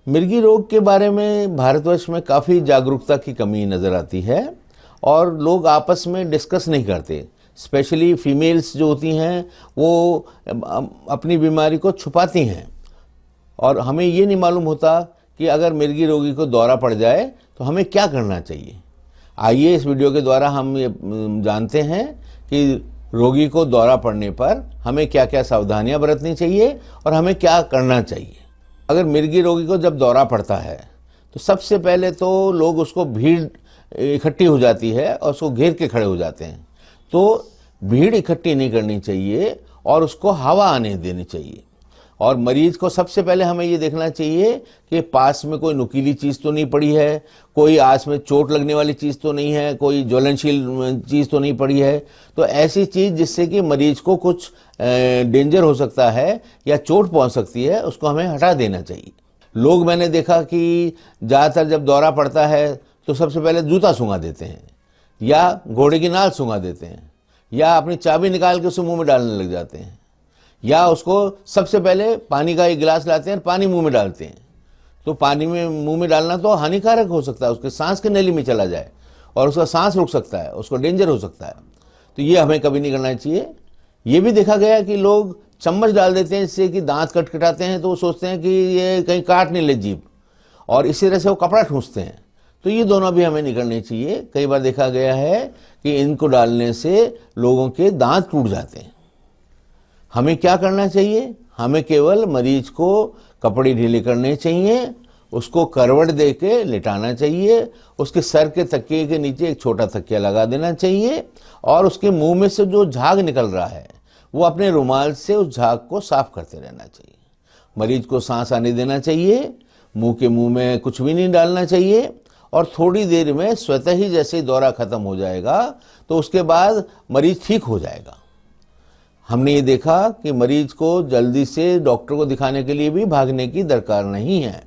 मिर्गी रोग के बारे में भारतवर्ष में काफ़ी जागरूकता की कमी नज़र आती है और लोग आपस में डिस्कस नहीं करते। स्पेशली फीमेल्स जो होती हैं वो अपनी बीमारी को छुपाती हैं और हमें ये नहीं मालूम होता कि अगर मिर्गी रोगी को दौरा पड़ जाए तो हमें क्या करना चाहिए। आइए इस वीडियो के द्वारा हम ये जानते हैं कि रोगी को दौरा पड़ने पर हमें क्या क्या सावधानियां बरतनी चाहिए और हमें क्या करना चाहिए। अगर मिर्गी रोगी को जब दौरा पड़ता है तो सबसे पहले तो लोग उसको भीड़ इकट्ठी हो जाती है और उसको घेर के खड़े हो जाते हैं। तो भीड़ इकट्ठी नहीं करनी चाहिए और उसको हवा आने देनी चाहिए। और मरीज को सबसे पहले हमें ये देखना चाहिए कि पास में कोई नुकीली चीज़ तो नहीं पड़ी है, कोई आस में चोट लगने वाली चीज़ तो नहीं है, कोई ज्वलनशील चीज़ तो नहीं पड़ी है। तो ऐसी चीज़ जिससे कि मरीज को कुछ डेंजर हो सकता है या चोट पहुंच सकती है, उसको हमें हटा देना चाहिए। लोग मैंने देखा कि ज़्यादातर जब दौरा पड़ता है तो सबसे पहले जूता सूंघा देते हैं या घोड़े की नाल सूंघा देते हैं या अपनी चाबी निकाल के उसे मुँह में डालने लग जाते हैं या उसको सबसे पहले पानी का एक गिलास लाते हैं और पानी मुंह में डालते हैं। तो पानी में मुंह में डालना तो हानिकारक हो सकता है, उसके सांस की नली में चला जाए और उसका सांस रुक सकता है, उसको डेंजर हो सकता है। तो ये हमें कभी नहीं करना चाहिए। ये भी देखा गया कि लोग चम्मच डाल देते हैं जिससे कि दांत कटकटाते हैं, तो वो सोचते हैं कि ये कहीं काट नहीं ले जीभ, और इसी तरह से वो कपड़ा ठूंसते हैं। तो ये दोनों भी हमें नहीं करने चाहिए। कई बार देखा गया है कि इनको डालने से लोगों के दांत टूट जाते हैं। हमें क्या करना चाहिए? हमें केवल मरीज को कपड़े ढीले करने चाहिए, उसको करवट दे के लिटाना चाहिए, उसके सर के तकिए के नीचे एक छोटा तकिया लगा देना चाहिए और उसके मुंह में से जो झाग निकल रहा है वो अपने रुमाल से उस झाग को साफ करते रहना चाहिए। मरीज को सांस आने देना चाहिए, मुंह के मुंह में कुछ भी नहीं डालना चाहिए और थोड़ी देर में स्वतः ही जैसे दौरा खत्म हो जाएगा तो उसके बाद मरीज ठीक हो जाएगा। हमने ये देखा कि मरीज को जल्दी से डॉक्टर को दिखाने के लिए भी भागने की दरकार नहीं है।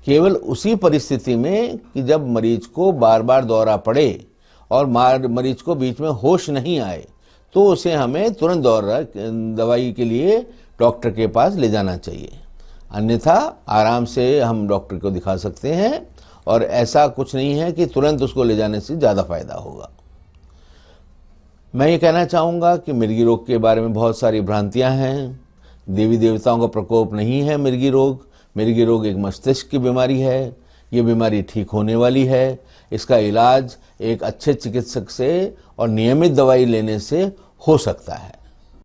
केवल उसी परिस्थिति में कि जब मरीज को बार बार दौरा पड़े और मरीज को बीच में होश नहीं आए तो उसे हमें तुरंत दवाई के लिए डॉक्टर के पास ले जाना चाहिए। अन्यथा आराम से हम डॉक्टर को दिखा सकते हैं और ऐसा कुछ नहीं है कि तुरंत उसको ले जाने से ज़्यादा फायदा होगा। मैं ये कहना चाहूँगा कि मिर्गी रोग के बारे में बहुत सारी भ्रांतियाँ हैं। देवी देवताओं का प्रकोप नहीं है मिर्गी रोग। मिर्गी रोग एक मस्तिष्क की बीमारी है। ये बीमारी ठीक होने वाली है। इसका इलाज एक अच्छे चिकित्सक से और नियमित दवाई लेने से हो सकता है।